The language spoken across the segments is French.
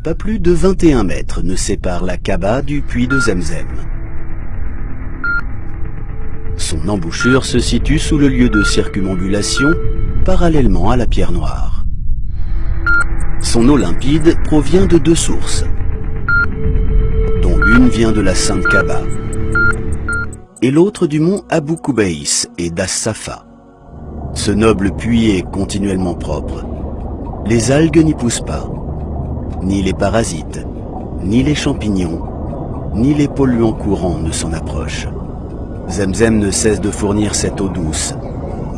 Pas plus de 21 mètres ne séparent la Kaaba du puits de Zemzem. Son embouchure se situe sous le lieu de circumambulation, parallèlement à la pierre noire. Son eau limpide provient de deux sources, dont l'une vient de la Sainte Kaaba, et l'autre du mont Abu Kubaïs et d'As-Safa. Ce noble puits est continuellement propre. Les algues n'y poussent pas, ni les parasites, ni les champignons, ni les polluants courants ne s'en approchent. Zemzem ne cesse de fournir cette eau douce,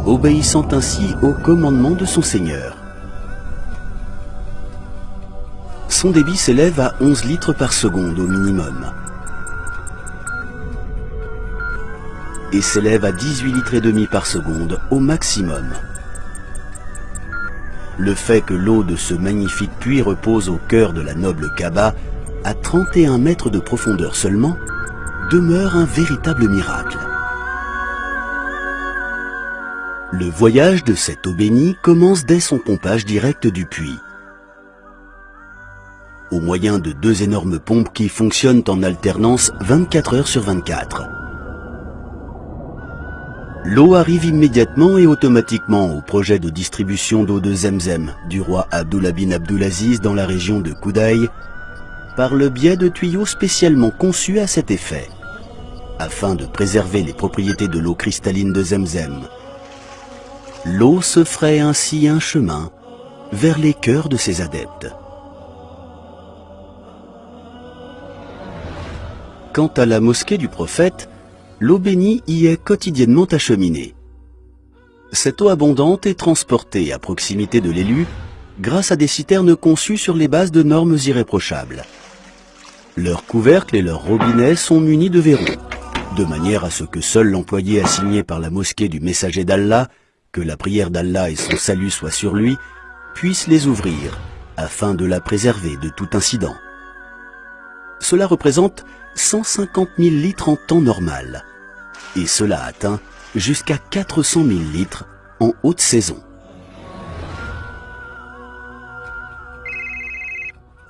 obéissant ainsi au commandement de son Seigneur. Son débit s'élève à 11 litres par seconde au minimum et s'élève à 18 litres et demi par seconde au maximum. Le fait que l'eau de ce magnifique puits repose au cœur de la noble Kaaba, à 31 mètres de profondeur seulement, demeure un véritable miracle. Le voyage de cette eau bénie commence dès son pompage direct du puits, au moyen de deux énormes pompes qui fonctionnent en alternance 24 heures sur 24. L'eau arrive immédiatement et automatiquement au projet de distribution d'eau de Zemzem du roi Abdullah bin Abdulaziz dans la région de Koudaï, par le biais de tuyaux spécialement conçus à cet effet, afin de préserver les propriétés de l'eau cristalline de Zemzem. L'eau se ferait ainsi un chemin vers les cœurs de ses adeptes. Quant à la mosquée du prophète, l'eau bénie y est quotidiennement acheminée. Cette eau abondante est transportée à proximité de l'élu grâce à des citernes conçues sur les bases de normes irréprochables. Leurs couvercles et leurs robinets sont munis de verrous, de manière à ce que seul l'employé assigné par la mosquée du messager d'Allah, que la prière d'Allah et son salut soient sur lui, puisse les ouvrir, afin de la préserver de tout incident. Cela représente 150 000 litres en temps normal, et cela atteint jusqu'à 400 000 litres en haute saison.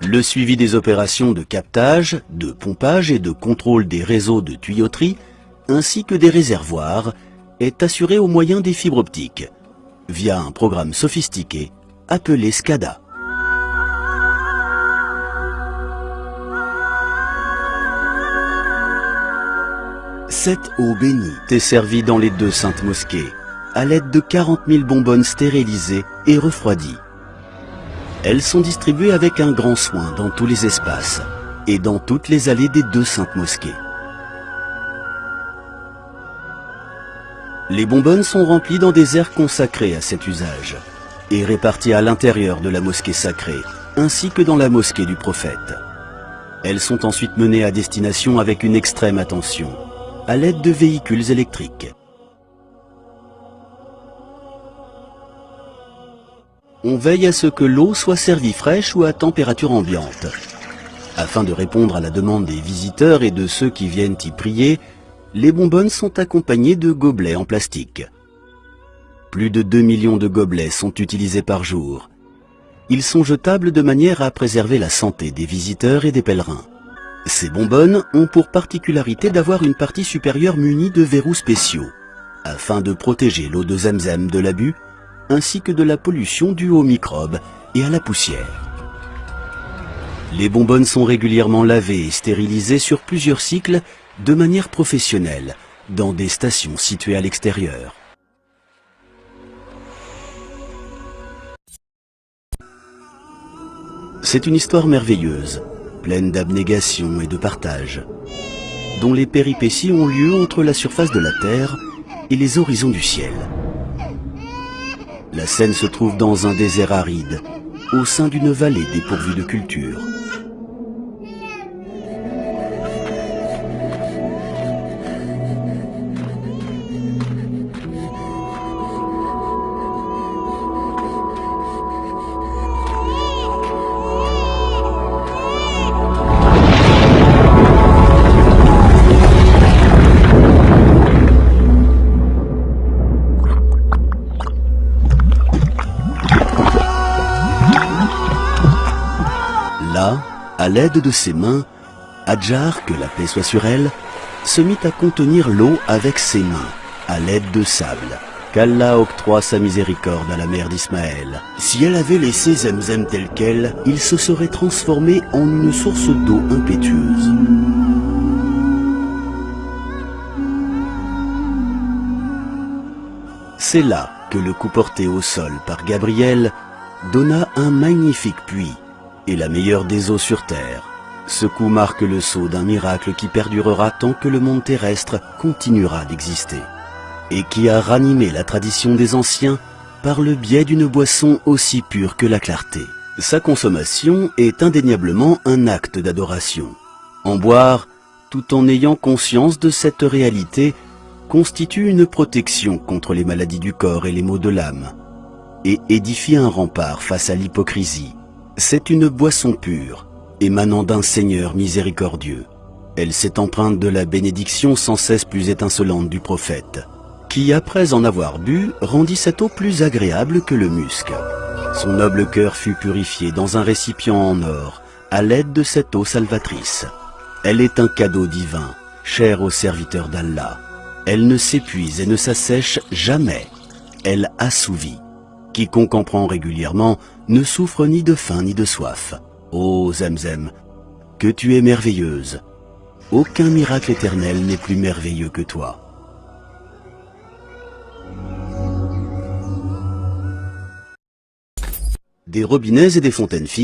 Le suivi des opérations de captage, de pompage et de contrôle des réseaux de tuyauterie, ainsi que des réservoirs, est assuré au moyen des fibres optiques, via un programme sophistiqué appelé SCADA. Cette eau bénie est servie dans les deux saintes mosquées, à l'aide de 40 000 bonbonnes stérilisées et refroidies. Elles sont distribuées avec un grand soin dans tous les espaces et dans toutes les allées des deux saintes mosquées. Les bonbonnes sont remplies dans des aires consacrées à cet usage et réparties à l'intérieur de la mosquée sacrée, ainsi que dans la mosquée du prophète. Elles sont ensuite menées à destination avec une extrême attention, à l'aide de véhicules électriques. On veille à ce que l'eau soit servie fraîche ou à température ambiante. Afin de répondre à la demande des visiteurs et de ceux qui viennent y prier, les bonbonnes sont accompagnées de gobelets en plastique. Plus de 2 millions de gobelets sont utilisés par jour. Ils sont jetables de manière à préserver la santé des visiteurs et des pèlerins. Ces bonbonnes ont pour particularité d'avoir une partie supérieure munie de verrous spéciaux, afin de protéger l'eau de Zemzem de l'abus, ainsi que de la pollution due aux microbes et à la poussière. Les bonbonnes sont régulièrement lavées et stérilisées sur plusieurs cycles de manière professionnelle, dans des stations situées à l'extérieur. C'est une histoire merveilleuse, pleine d'abnégation et de partage, dont les péripéties ont lieu entre la surface de la terre et les horizons du ciel. La scène se trouve dans un désert aride, au sein d'une vallée dépourvue de culture. Là, à l'aide de ses mains, Hadjar, que la paix soit sur elle, se mit à contenir l'eau avec ses mains, à l'aide de sable. Qu'Allah octroie sa miséricorde à la mère d'Ismaël. Si elle avait laissé Zemzem tel quel, il se serait transformé en une source d'eau impétueuse. C'est là que le coup porté au sol par Gabriel donna un magnifique puits et la meilleure des eaux sur terre. Ce coup marque le sceau d'un miracle qui perdurera tant que le monde terrestre continuera d'exister et qui a ranimé la tradition des anciens par le biais d'une boisson aussi pure que la clarté. Sa consommation est indéniablement un acte d'adoration. En boire, tout en ayant conscience de cette réalité, constitue une protection contre les maladies du corps et les maux de l'âme, et édifie un rempart face à l'hypocrisie. C'est une boisson pure, émanant d'un Seigneur miséricordieux. Elle s'est empreinte de la bénédiction sans cesse plus étincelante du prophète, qui, après en avoir bu, rendit cette eau plus agréable que le musc. Son noble cœur fut purifié dans un récipient en or, à l'aide de cette eau salvatrice. Elle est un cadeau divin, cher aux serviteurs d'Allah. Elle ne s'épuise et ne s'assèche jamais. Elle assouvit. Quiconque en prend régulièrement ne souffre ni de faim ni de soif. Ô Zemzem, que tu es merveilleuse. Aucun miracle éternel n'est plus merveilleux que toi. Des robinets et des fontaines fixes